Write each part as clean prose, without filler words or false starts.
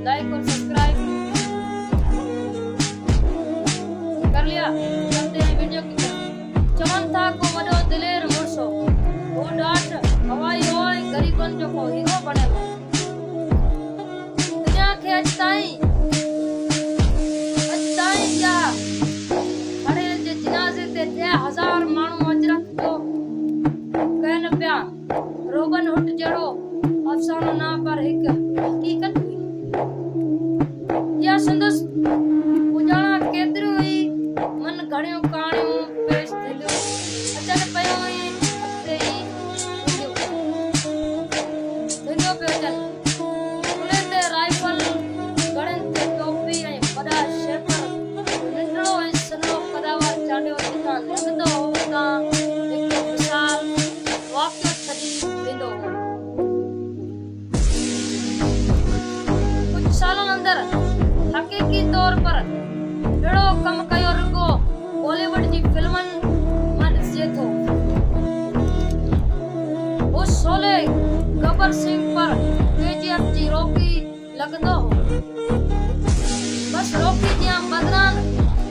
Like और subscribe कर लिया। चलते हैं वीडियो की तरफ। चमन था को वडो दिलेर मुर्सो वो डाट हवाई होय गरीबन जो को हीरो बने दुनिया के अजताई क्या खड़े जे जनाजे ते 1000 माण्हू अजरक जो कहन पिया रोबन हुड जड़ो अफसानो ना पर हिक हकीकत हुई या संदस उजाला केतरी हुई मन घड़ियों कहानियों पेश दिलियो अचन पयो ही अते ही दिलियो पे अचन खुले ते राइफल गड़न ते टोपी ऐं वॾा शेपर निंडड़ो ऐं सनो कदावर चाढ़ियो जितां लंघंदो हो उतां हिकु विशाल वाक़ियो छॾी वेंदो हो। कुछ सालन अंदर हकीकी तौर पर अहिड़ो कम कयो रुगो बॉलीवुड जी फिल्मनि मां ॾिसिजे थो। वो शोले गब्बर सिंह पर KGF जी रॉकी लॻंदो हो। बस रॉकी जियां बदरान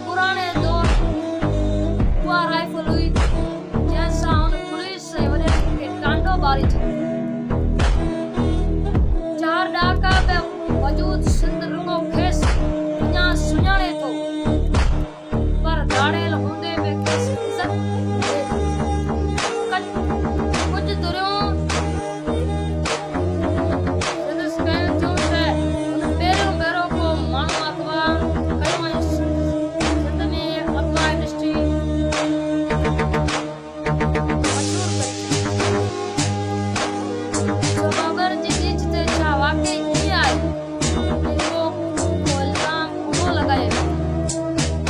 पुराणे दौर उहा राइफल हुई जंहिंसां हुन पुलिस ऐं वॾे खे टांडो ॿारी छॾियो। 4 ॾहाका बि वजूद सिंध रुगो खेसि अञा सुञाणे थो पर दाड़ेल हूंदे बि खेसि इज़त ॾिए थो। कुझु दुरियूं संदसि कयूं थियूं त हुन पहिरियों भेरो को माण्हू अगवा कयो ऐं सिंध में अगवा इंडस्ट्री मशहूरु कई। सो बाबर जी रीच ते छा वाकई ईअं आहे को इल्ज़ाम कोन लॻाए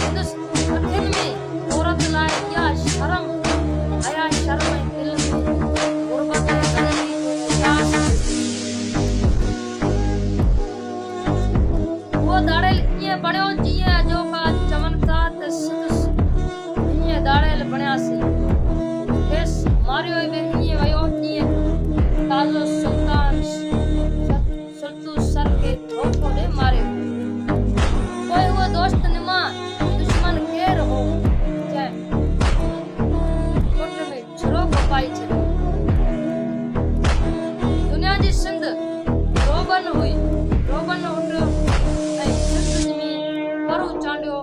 संदसि अखियुनि में औरत लाइ इहा शर्म हया शर्म ऐं दिलि में गुरबत ऐं ग़रीबी जो एहसास उहो दाड़ेल ईअं बणियो जीअं अजोका चवनि था त संदसि ईअं दाड़ेल बणियासीं खेसि मारियो बि ईअं वियो जीअं काज़ो सुल्तान सुल्तू सर के धोखो ॾे मारे पोइ उहो दोस्त निमा दुश्मन केरु हो जंहिं पुट में छुरो कपाई छॾियो। दुनिया जी सिंध रोबन हुई रोबन हुड ऐं सिंध में परू चांडियो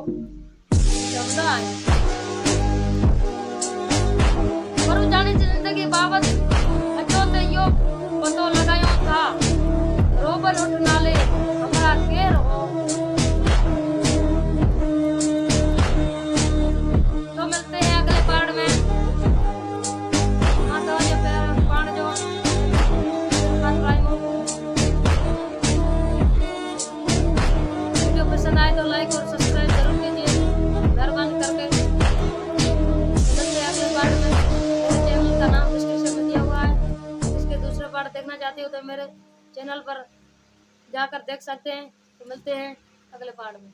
चवंदा आहिनि। परू जानी जी ज़िंदगी बाबति अचो त इहो पतो लॻायूं था रोबन हुड नाले हमरा केरु हो। तो मिलते हैं अगले पार्ट में। मां तव्हांजे पाण जो वीडियो पसंद आए तो लाइक और सब्सक्राइब जरूर कीजिए मेहरबानी करके। मिलते हैं अगले पार्ट में। मेरे चैनल का नाम डिस्क्रिप्शन में दिया हुआ है। इसके दूसरे पार्ट देखना चाहते हो तो मेरे चैनल पर जाकर देख सकते हैं। तो मिलते हैं अगले पार्ट में।